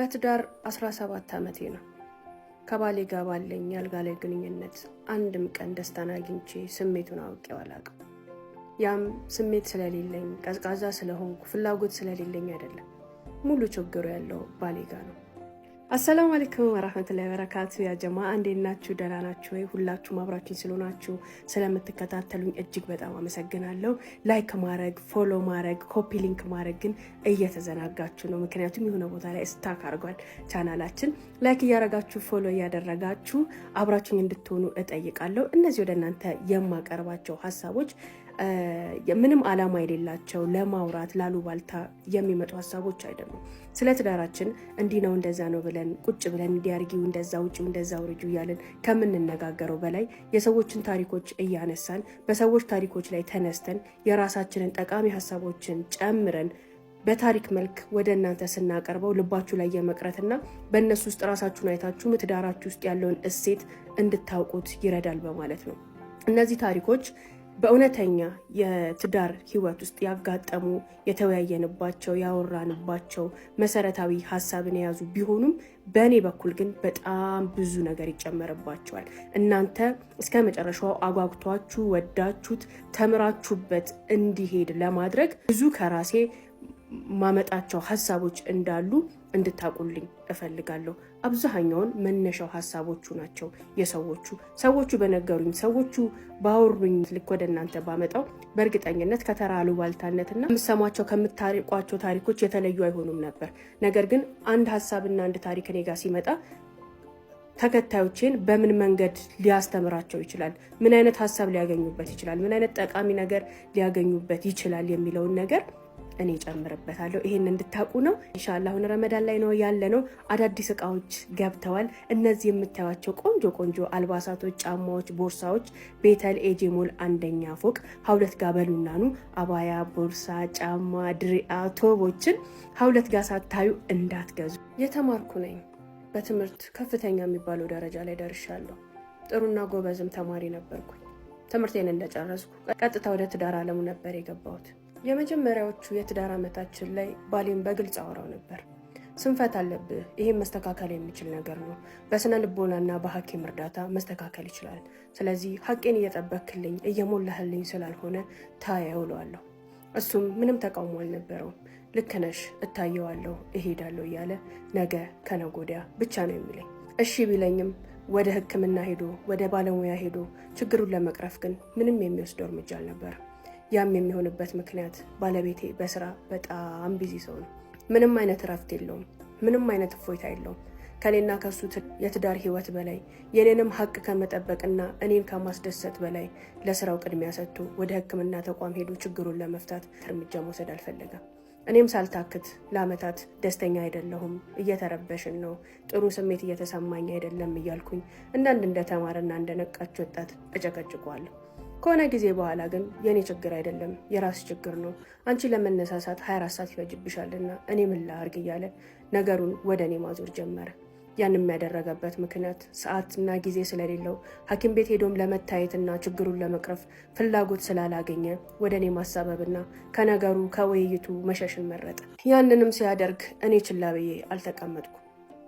በትዳር 17 ዓመቴ ነው። ከባሌ ጋር ባለኝ ያልጋ ላይ ግንኙነት አንድም ቀን ደስታን አግኝቼ ስሜቱን አውቄው አላውቅም። ያም ስሜት ስለሌለኝ ቀዝቃዛ ስለሆንኩ ፍላጎት ስለሌለኝ አይደለም። ሙሉ ችግሩ ያለው ባሌ ጋር ነው። አሰላሙ አለይኩም ወራህመቱላሂ ወበረካቱ። ያ ጀማ እንዴት ናችሁ? ደህና ናችሁ ወይ? ሁላችሁም አብራችሁኝ ስለሆናችሁ ስለምትከታተሉኝ እጅግ በጣም አመሰግናለሁ። ላይክ ማድረግ፣ ፎሎ ማድረግ፣ ኮፒ ሊንክ ማድረግ ግን እየተዘናጋችሁ ነው። ምክንያቱም የሆነ ቦታ ላይ ስታክ አድርጓል ቻናላችን። ላይክ እያደረጋችሁ ፎሎ እያደረጋችሁ አብራችሁኝ እንድትሆኑ እጠይቃለሁ። እነዚህ ወደ እናንተ የማቀርባቸው ሀሳቦች ምንም አላማ የሌላቸው ለማውራት ላሉባልታ የሚመጡ ሀሳቦች አይደሉም። ስለ ትዳራችን እንዲህ ነው እንደዛ ነው ብለን ቁጭ ብለን እንዲያርጊው እንደዛ ውጪው እንደዛ ውርጁ እያለን ከምንነጋገረው በላይ የሰዎችን ታሪኮች እያነሳን በሰዎች ታሪኮች ላይ ተነስተን የራሳችንን ጠቃሚ ሀሳቦችን ጨምረን በታሪክ መልክ ወደ እናንተ ስናቀርበው ልባችሁ ላይ የመቅረትና በእነሱ ውስጥ ራሳችሁን አይታችሁ ትዳራችሁ ውስጥ ያለውን እሴት እንድታውቁት ይረዳል በማለት ነው። እነዚህ ታሪኮች በእውነተኛ የትዳር ህይወት ውስጥ ያጋጠሙ የተወያየንባቸው ያወራንባቸው መሰረታዊ ሀሳብን የያዙ ቢሆኑም በእኔ በኩል ግን በጣም ብዙ ነገር ይጨመርባቸዋል። እናንተ እስከ መጨረሻው አጓጉቷችሁ ወዳችሁት ተምራችሁበት እንዲሄድ ለማድረግ ብዙ ከራሴ ማመጣቸው ሀሳቦች እንዳሉ እንድታቁልኝ እፈልጋለሁ። አብዛኛውን መነሻው ሀሳቦቹ ናቸው ሰዎቹ በነገሩኝ ሰዎቹ ባወሩኝ ልክ ወደ እናንተ ባመጣው በእርግጠኝነት ከተራ አሉባልታነትና የምሰማቸው ከምታሪቋቸው ታሪኮች የተለዩ አይሆኑም ነበር። ነገር ግን አንድ ሀሳብና አንድ ታሪክ እኔ ጋር ሲመጣ ተከታዮቼን በምን መንገድ ሊያስተምራቸው ይችላል፣ ምን አይነት ሀሳብ ሊያገኙበት ይችላል፣ ምን አይነት ጠቃሚ ነገር ሊያገኙበት ይችላል የሚለውን ነገር እኔ ጨምርበታለሁ። ይሄን እንድታቁ ነው። ኢንሻአላህ አሁን ረመዳን ላይ ነው ያለነው። አዳዲስ እቃዎች ገብተዋል። እነዚህ የምታዩቸው ቆንጆ አልባሳቶች፣ ጫማዎች፣ ቦርሳዎች ቤተል ኤጂ ሞል አንደኛ ፎቅ ሀውለት ጋር በሉናኑ አባያ፣ ቦርሳ፣ ጫማ፣ ድሪያ፣ ቶቦችን ሀውለት ጋር ሳታዩ እንዳትገዙ። የተማርኩ ነኝ። በትምህርት ከፍተኛ የሚባለው ደረጃ ላይ ደርሻለሁ። ጥሩና ጎበዝም ተማሪ ነበርኩኝ። ትምህርቴን እንደጨረስኩ ቀጥታ ወደ ትዳር ዓለሙ ነበር የገባሁት። የመጀመሪያዎቹ የትዳር ዓመታችን ላይ ባሌን በግልጽ አወራው ነበር። ስንፈት አለብህ፣ ይሄን መስተካከል የሚችል ነገር ነው። በስነ ልቦናና በሐኪም እርዳታ መስተካከል ይችላል። ስለዚህ ሐቄን እየጠበክልኝ እየሞላህልኝ ስላልሆነ ታየው እለዋለሁ። እሱም ምንም ተቃውሞ አልነበረውም። ልክ ነሽ፣ እታየዋለሁ፣ እሄዳለሁ እያለ ነገ ከነገ ወዲያ ብቻ ነው የሚለኝ። እሺ ቢለኝም ወደ ሕክምና ሄዶ ወደ ባለሙያ ሄዶ ችግሩን ለመቅረፍ ግን ምንም የሚወስደው እርምጃ አልነበረም። ያም የሚሆንበት ምክንያት ባለቤቴ በስራ በጣም ቢዚ ሰው ነው። ምንም አይነት እረፍት የለውም። ምንም አይነት እፎይታ የለውም። ከኔና ከሱ የትዳር ህይወት በላይ የኔንም ሀቅ ከመጠበቅና እኔን ከማስደሰት በላይ ለስራው ቅድሚያ ሰጥቶ ወደ ሕክምና ተቋም ሄዶ ችግሩን ለመፍታት እርምጃ መውሰድ አልፈለገም። እኔም ሳልታክት ለአመታት ደስተኛ አይደለሁም፣ እየተረበሽን ነው፣ ጥሩ ስሜት እየተሰማኝ አይደለም እያልኩኝ እንደተማረና እንደነቃች ወጣት እጨቀጭቋለሁ። ከሆነ ጊዜ በኋላ ግን የኔ ችግር አይደለም የራስ ችግር ነው፣ አንቺ ለመነሳሳት 24 ሰዓት ይፈጅብሻልና እኔ ምን ላድርግ እያለ ነገሩን ወደ እኔ ማዞር ጀመረ። ያንም ያደረገበት ምክንያት ሰዓትና ጊዜ ስለሌለው ሐኪም ቤት ሄዶም ለመታየትና ችግሩን ለመቅረፍ ፍላጎት ስላላገኘ ወደ እኔ ማሳበብና ከነገሩ ከውይይቱ መሸሽን መረጠ። ያንንም ሲያደርግ እኔ ችላ ብዬ አልተቀመጥኩ።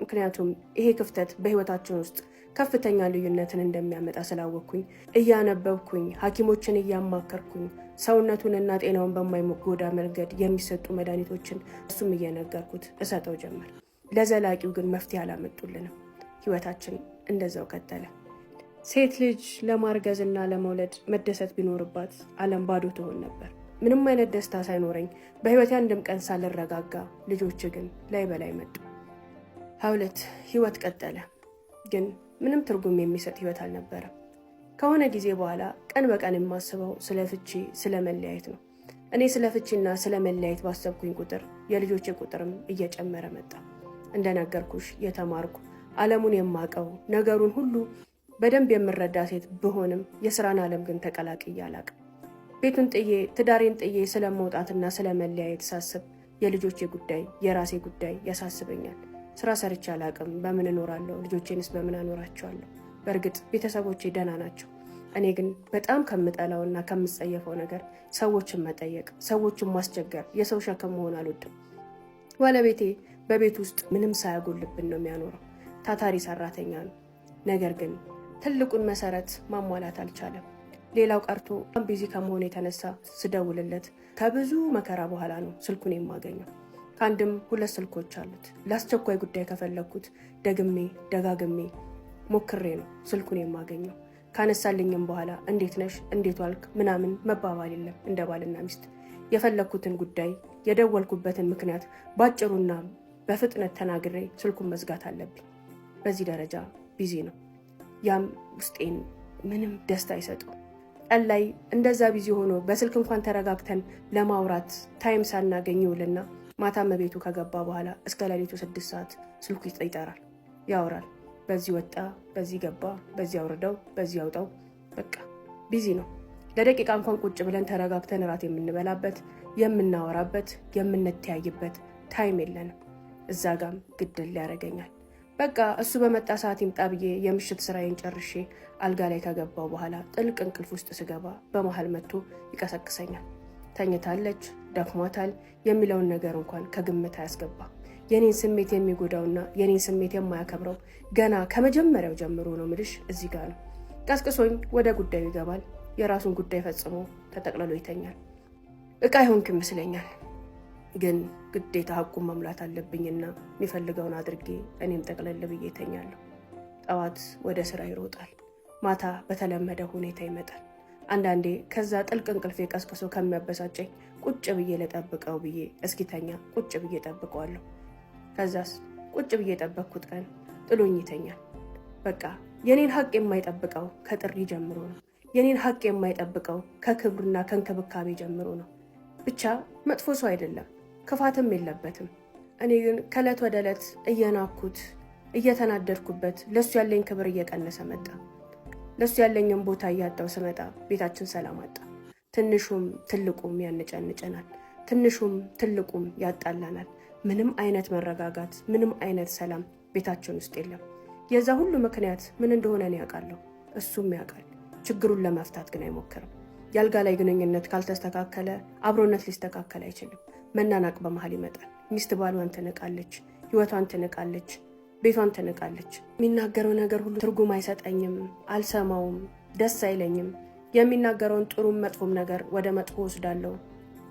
ምክንያቱም ይሄ ክፍተት በህይወታችን ውስጥ ከፍተኛ ልዩነትን እንደሚያመጣ ስላወቅኩኝ እያነበብኩኝ ሐኪሞችን እያማከርኩኝ ሰውነቱንና ጤናውን በማይጎዳ መንገድ የሚሰጡ መድኃኒቶችን እሱም እየነገርኩት እሰጠው ጀመር። ለዘላቂው ግን መፍትሄ አላመጡልንም። ህይወታችን እንደዛው ቀጠለ። ሴት ልጅ ለማርገዝና ለመውለድ መደሰት ቢኖርባት ዓለም ባዶ ትሆን ነበር። ምንም አይነት ደስታ ሳይኖረኝ በህይወቴ አንድም ቀን ሳልረጋጋ ልጆች ግን ላይ በላይ መጡ። ሀውለት ህይወት ቀጠለ። ግን ምንም ትርጉም የሚሰጥ ህይወት አልነበረም። ከሆነ ጊዜ በኋላ ቀን በቀን የማስበው ስለ ፍቺ፣ ስለ መለያየት ነው። እኔ ስለ ፍቺና ስለ መለያየት ባሰብኩኝ ቁጥር የልጆቼ ቁጥርም እየጨመረ መጣ። እንደነገርኩሽ የተማርኩ ዓለሙን የማቀው ነገሩን ሁሉ በደንብ የምረዳ ሴት ብሆንም የስራን ዓለም ግን ተቀላቅዬ አላቅም። ቤቱን ጥዬ ትዳሬን ጥዬ ስለመውጣትና ስለ መለያየት ሳስብ የልጆቼ ጉዳይ የራሴ ጉዳይ ያሳስበኛል። ስራ ሰርቼ አላቅም። በምን እኖራለሁ? ልጆቼንስ በምን አኖራቸዋለሁ? በእርግጥ ቤተሰቦቼ ደህና ናቸው። እኔ ግን በጣም ከምጠላውና ከምጸየፈው ነገር ሰዎችን መጠየቅ፣ ሰዎችን ማስቸገር፣ የሰው ሸክም መሆን አልወድም። ባለቤቴ በቤት ውስጥ ምንም ሳያጎልብን ነው የሚያኖረው። ታታሪ ሰራተኛ ነው። ነገር ግን ትልቁን መሰረት ማሟላት አልቻለም። ሌላው ቀርቶ ቢዚ ከመሆኑ የተነሳ ስደውልለት ከብዙ መከራ በኋላ ነው ስልኩን የማገኘው። ከአንድም 2 ስልኮች አሉት። ለአስቸኳይ ጉዳይ ከፈለግኩት ደግሜ ደጋግሜ ሞክሬ ነው ስልኩን የማገኘው። ካነሳልኝም በኋላ እንዴት ነሽ፣ እንዴት ዋልክ ምናምን መባባል የለም። እንደ ባልና ሚስት የፈለግኩትን ጉዳይ የደወልኩበትን ምክንያት ባጭሩና በፍጥነት ተናግሬ ስልኩን መዝጋት አለብኝ። በዚህ ደረጃ ቢዚ ነው። ያም ውስጤን ምንም ደስታ አይሰጠው። ቀን ላይ እንደዛ ቢዚ ሆኖ በስልክ እንኳን ተረጋግተን ለማውራት ታይም ሳናገኝ ይውልና ማታ ቤቱ ከገባ በኋላ እስከ ሌሊቱ 6 ሰዓት ስልኩ ይጠራል፣ ያወራል። በዚህ ወጣ፣ በዚህ ገባ፣ በዚህ አውርደው፣ በዚህ ያውጣው። በቃ ቢዚ ነው። ለደቂቃ እንኳን ቁጭ ብለን ተረጋግተን እራት የምንበላበት፣ የምናወራበት፣ የምንተያይበት ታይም የለንም። እዛ ጋም ግድል ያደርገኛል። በቃ እሱ በመጣ ሰዓት ይምጣ ብዬ የምሽት ስራዬን ጨርሼ አልጋ ላይ ከገባው በኋላ ጥልቅ እንቅልፍ ውስጥ ስገባ በመሃል መጥቶ ይቀሰቅሰኛል። ተኝታለች፣ ደክሟታል የሚለውን ነገር እንኳን ከግምት አያስገባ። የኔን ስሜት የሚጎዳውና የኔን ስሜት የማያከብረው ገና ከመጀመሪያው ጀምሮ ነው ምልሽ እዚህ ጋር ነው። ቀስቅሶኝ ወደ ጉዳዩ ይገባል። የራሱን ጉዳይ ፈጽሞ ተጠቅልሎ ይተኛል። እቃ ይሆንክ ይመስለኛል። ግን ግዴታ ሀቁን መሙላት አለብኝና የሚፈልገውን አድርጌ እኔም ጠቅለል ብዬ ይተኛለሁ። ጠዋት ወደ ስራ ይሮጣል። ማታ በተለመደ ሁኔታ ይመጣል። አንዳንዴ ከዛ ጥልቅ እንቅልፌ ቀስቅሶ ከሚያበሳጨኝ ቁጭ ብዬ ለጠብቀው ብዬ እስኪተኛ ቁጭ ብዬ ጠብቀዋለሁ። ከዛስ ቁጭ ብዬ የጠበቅኩት ቀን ጥሎኝ ይተኛል። በቃ የኔን ሀቅ የማይጠብቀው ከጥሪ ጀምሮ ነው። የኔን ሀቅ የማይጠብቀው ከክብርና ከእንክብካቤ ጀምሮ ነው። ብቻ መጥፎ ሰው አይደለም፣ ክፋትም የለበትም። እኔ ግን ከዕለት ወደ ዕለት እየናኩት እየተናደድኩበት ለሱ ያለኝ ክብር እየቀነሰ መጣ። ለሱ ያለኝን ቦታ እያጣው ስመጣ ቤታችን ሰላም አጣ። ትንሹም ትልቁም ያነጫንጨናል፣ ትንሹም ትልቁም ያጣላናል። ምንም አይነት መረጋጋት፣ ምንም አይነት ሰላም ቤታችን ውስጥ የለም። የዛ ሁሉ ምክንያት ምን እንደሆነ እኔ ያውቃለሁ፣ እሱም ያውቃል። ችግሩን ለመፍታት ግን አይሞክርም። የአልጋ ላይ ግንኙነት ካልተስተካከለ አብሮነት ሊስተካከል አይችልም። መናናቅ በመሃል ይመጣል። ሚስት ባሏን ትንቃለች፣ ህይወቷን ትንቃለች፣ ቤቷን ትንቃለች። የሚናገረው ነገር ሁሉ ትርጉም አይሰጠኝም፣ አልሰማውም፣ ደስ አይለኝም። የሚናገረውን ጥሩም መጥፎም ነገር ወደ መጥፎ ወስዳለሁ።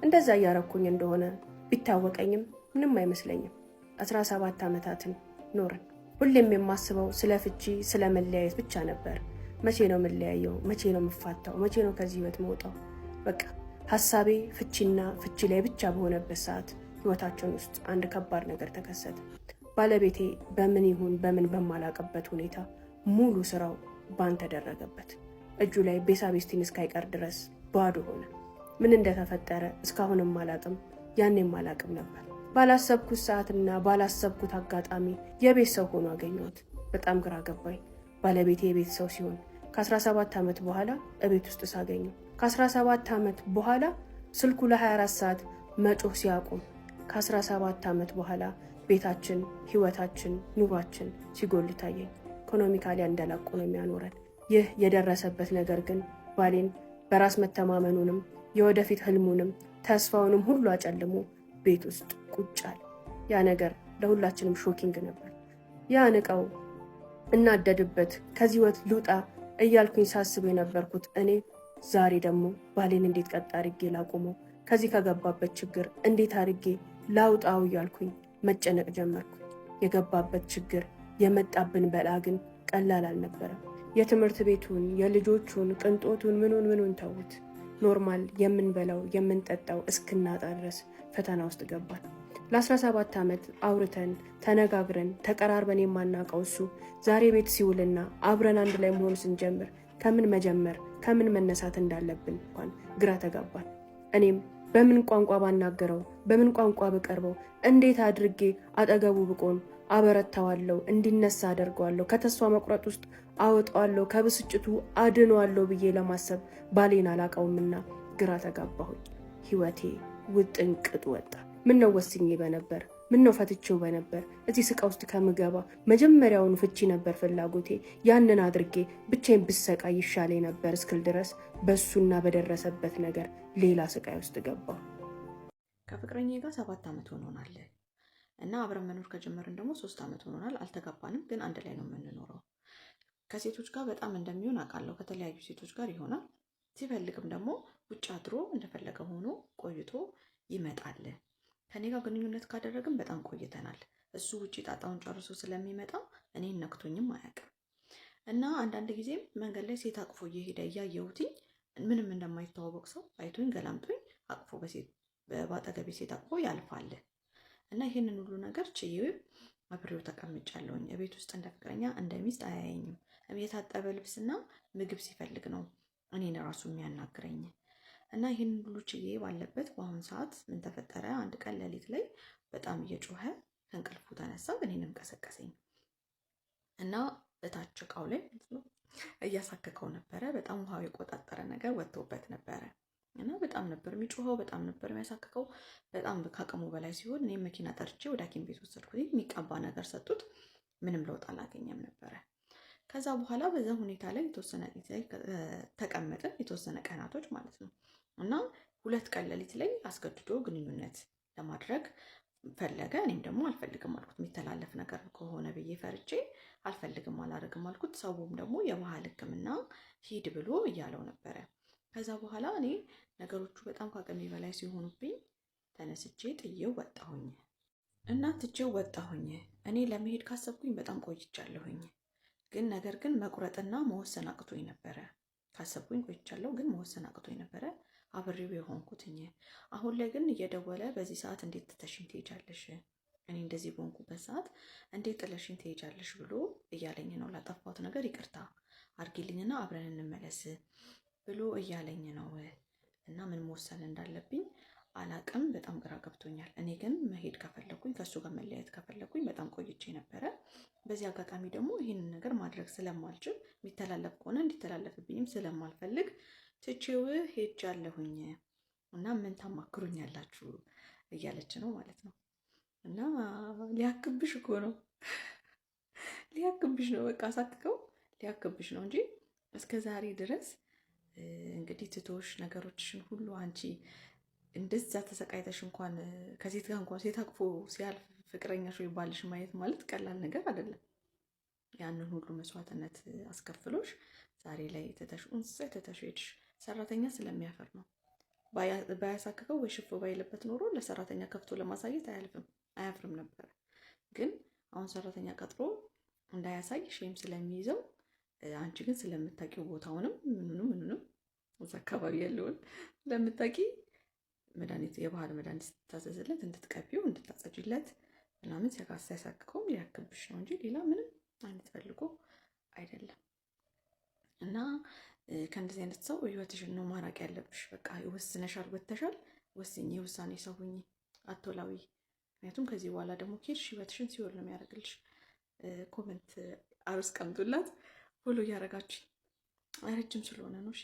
እንደዛ እያረኩኝ እንደሆነ ቢታወቀኝም ምንም አይመስለኝም። 17 ዓመታትን ኖርን። ሁሌም የማስበው ስለ ፍቺ፣ ስለ መለያየት ብቻ ነበር። መቼ ነው የምለያየው? መቼ ነው የምፋታው? መቼ ነው ከዚህ ህይወት መውጣው? በቃ ሀሳቤ ፍቺና ፍቺ ላይ ብቻ በሆነበት ሰዓት ህይወታችን ውስጥ አንድ ከባድ ነገር ተከሰተ። ባለቤቴ በምን ይሁን በምን በማላቅበት ሁኔታ ሙሉ ስራው ባን ተደረገበት። እጁ ላይ ቤሳቤስቲን እስካይቀር ድረስ ባዶ ሆነ። ምን እንደተፈጠረ እስካሁንም አላቅም፣ ያኔም አላቅም ነበር። ባላሰብኩት ሰዓትና ባላሰብኩት አጋጣሚ የቤት ሰው ሆኖ አገኘሁት። በጣም ግራ ገባኝ። ባለቤቴ የቤት ሰው ሲሆን ከ17 ዓመት በኋላ እቤት ውስጥ ሳገኘው፣ ከ17 ዓመት በኋላ ስልኩ ለ24 ሰዓት መጮህ ሲያቆም፣ ከ17 ዓመት በኋላ ቤታችን፣ ህይወታችን፣ ኑሯችን ሲጎል ታየኝ። ኢኮኖሚካሊ እንደላቁ ነው የሚያኖረን። ይህ የደረሰበት ነገር ግን ባሌን በራስ መተማመኑንም የወደፊት ህልሙንም ተስፋውንም ሁሉ አጨልሞ ቤት ውስጥ ቁጭ አለ። ያ ነገር ለሁላችንም ሾኪንግ ነበር። ያ ንቀው እናደድበት ከዚህ ህይወት ልውጣ እያልኩኝ ሳስብ የነበርኩት እኔ ዛሬ ደግሞ ባሌን እንዴት ቀጥ አድርጌ ላቁመው፣ ከዚህ ከገባበት ችግር እንዴት አድርጌ ላውጣው እያልኩኝ መጨነቅ ጀመርኩ። የገባበት ችግር የመጣብን በላ ግን ቀላል አልነበረም። የትምህርት ቤቱን፣ የልጆቹን፣ ቅንጦቱን ምኑን ተውት። ኖርማል የምንበላው የምንጠጣው እስክናጣ ድረስ ፈተና ውስጥ ገባል። ለ17 ዓመት አውርተን ተነጋግረን ተቀራርበን የማናውቀው እሱ ዛሬ ቤት ሲውልና አብረን አንድ ላይ መሆን ስንጀምር ከምን መጀመር ከምን መነሳት እንዳለብን እንኳን ግራ ተጋባል። እኔም በምን ቋንቋ ባናገረው፣ በምን ቋንቋ ብቀርበው፣ እንዴት አድርጌ አጠገቡ ብቆም አበረታዋለሁ፣ እንዲነሳ አደርገዋለሁ፣ ከተስፋ መቁረጥ ውስጥ አወጣዋለሁ፣ ከብስጭቱ አድነዋለሁ ብዬ ለማሰብ ባሌን አላውቀውምና ግራ ተጋባሁኝ። ህይወቴ ውጥንቅጥ ወጣ። ምን ነው ወስኜ በነበር፣ ምን ነው ፈትቼው በነበር፣ እዚህ ስቃ ውስጥ ከምገባ መጀመሪያውኑ ፍቺ ነበር ፍላጎቴ። ያንን አድርጌ ብቻዬን ብሰቃይ ይሻለኝ ነበር እስክል ድረስ በሱና በደረሰበት ነገር ሌላ ስቃይ ውስጥ ገባ። ከፍቅረኛ ጋር 7 ዓመት ሆኖናል እና አብረን መኖር ከጀመርን ደግሞ 3 ዓመት ሆኖናል። አልተጋባንም፣ ግን አንድ ላይ ነው የምንኖረው። ከሴቶች ጋር በጣም እንደሚሆን አውቃለሁ። ከተለያዩ ሴቶች ጋር ይሆናል። ሲፈልግም ደግሞ ውጭ አድሮ እንደፈለገ ሆኖ ቆይቶ ይመጣል። ከኔ ጋር ግንኙነት ካደረግን በጣም ቆይተናል። እሱ ውጭ ጣጣውን ጨርሶ ስለሚመጣ እኔን ነክቶኝም አያውቅም። እና አንዳንድ ጊዜም መንገድ ላይ ሴት አቅፎ እየሄደ እያየሁትኝ ምንም እንደማይተዋወቅ ሰው አይቶኝ ገላምጦኝ አቅፎ በአጠገቤ ሴት አቅፎ ያልፋል። እና ይህንን ሁሉ ነገር ችዬ አብሬው ተቀምጫለሁኝ። ቤት ውስጥ እንደ ፍቅረኛ እንደ ሚስት አያየኝም። የታጠበ ልብስና ምግብ ሲፈልግ ነው እኔን ራሱ የሚያናግረኝ። እና ይህንን ሁሉ ችዬ ባለበት በአሁኑ ሰዓት ምን ተፈጠረ? አንድ ቀን ሌሊት ላይ በጣም እየጮኸ ከእንቅልፉ ተነሳ፣ እኔንም ቀሰቀሰኝ እና እታች እቃው ላይ እያሳከከው ነበረ። በጣም ውሃው የቆጣጠረ ነገር ወጥቶበት ነበረ እና በጣም ነበር የሚጮኸው፣ በጣም ነበር የሚያሳክከው። በጣም ከአቅሙ በላይ ሲሆን እኔም መኪና ጠርቼ ወደ ሐኪም ቤት ወሰድኩት። የሚቀባ ነገር ሰጡት፣ ምንም ለውጥ አላገኘም ነበረ። ከዛ በኋላ በዛ ሁኔታ ላይ የተወሰነ ተቀመጥን፣ የተወሰነ ቀናቶች ማለት ነው። እና 2 ቀን ሌሊት ላይ አስገድዶ ግንኙነት ለማድረግ ፈለገ። እኔም ደግሞ አልፈልግም አልኩት። የሚተላለፍ ነገር ከሆነ ብዬ ፈርቼ አልፈልግም አላደርግም አልኩት። ሰውም ደግሞ የባህል ሕክምና ሂድ ብሎ እያለው ነበረ። ከዛ በኋላ እኔ ነገሮቹ በጣም ከአቅሜ በላይ ሲሆኑብኝ ተነስቼ ጥዬው ወጣሁኝ እና ትቼው ወጣሁኝ። እኔ ለመሄድ ካሰብኩኝ በጣም ቆይቻለሁኝ። ነገር ግን መቁረጥና መወሰን አቅቶኝ ነበረ። ካሰብኩኝ ቆይቻለሁ፣ ግን መወሰን አቅቶኝ ነበረ አብሬው የሆንኩትኝ። አሁን ላይ ግን እየደወለ በዚህ ሰዓት እንዴት ትተሽኝ ትሄጃለሽ? እኔ እንደዚህ በሆንኩበት ሰዓት እንዴት ጥለሽኝ ትሄጃለሽ ብሎ እያለኝ ነው። ላጠፋሁት ነገር ይቅርታ አድርጊልኝና አብረን እንመለስ ብሎ እያለኝ ነው። እና ምን መወሰን እንዳለብኝ አላቅም። በጣም ግራ ገብቶኛል። እኔ ግን መሄድ ከፈለኩኝ፣ ከእሱ ጋር መለያየት ከፈለኩኝ በጣም ቆይቼ ነበረ። በዚህ አጋጣሚ ደግሞ ይህንን ነገር ማድረግ ስለማልችል የሚተላለፍ ከሆነ እንዲተላለፍብኝም ስለማልፈልግ ትቼው ሄጃለሁኝ እና ምን ታማክሩኛላችሁ እያለች ነው ማለት ነው። እና ሊያክብሽ እኮ ነው፣ ሊያክብሽ ነው። በቃ አሳክከው ሊያክብሽ ነው እንጂ እስከ ዛሬ ድረስ እንግዲህ ትቶሽ ነገሮችሽን ሁሉ አንቺ እንደዛ ተሰቃይተሽ እንኳን ከሴት ጋር እንኳን ሴት አቅፎ ሲያልፍ ፍቅረኛሽ ወይ ባልሽ ማየት ማለት ቀላል ነገር አይደለም። ያንን ሁሉ መስዋዕትነት አስከፍሎሽ ዛሬ ላይ ትተሽ ሄድሽ። ሰራተኛ ስለሚያፈር ነው። ባያሳክከው ወይ ሽፎ ባይልበት ኖሮ ለሰራተኛ ከፍቶ ለማሳየት አያፍርም ነበር። ግን አሁን ሰራተኛ ቀጥሮ እንዳያሳይ ሼም ስለሚይዘው፣ አንቺ ግን ስለምታውቂው ቦታውንም ምኑንም እዛ አካባቢ ያለውን ስለምታውቂ መድኃኒት የባህል መድኃኒት ስታዘዝለት እንድትቀቢው እንድታጸጅለት ምናምን ሲያሳክከውም ሊያክብሽ ነው እንጂ ሌላ ምንም አይነት ፈልጎ አይደለም። እና ከእንደዚህ አይነት ሰው ህይወትሽን ነው ማራቅ ያለብሽ። በቃ ወስነሻል፣ ወተሻል፣ ወስኜ ውሳኔ ሰው ሁኚ፣ አቶላዊ። ምክንያቱም ከዚህ በኋላ ደግሞ ኬድሽ ህይወትሽን ሲወር ነው የሚያደርግልሽ። ኮመንት አስቀምጡላት፣ ፎሎ እያደረጋችሁ ረጅም ስለሆነ ነው። እሺ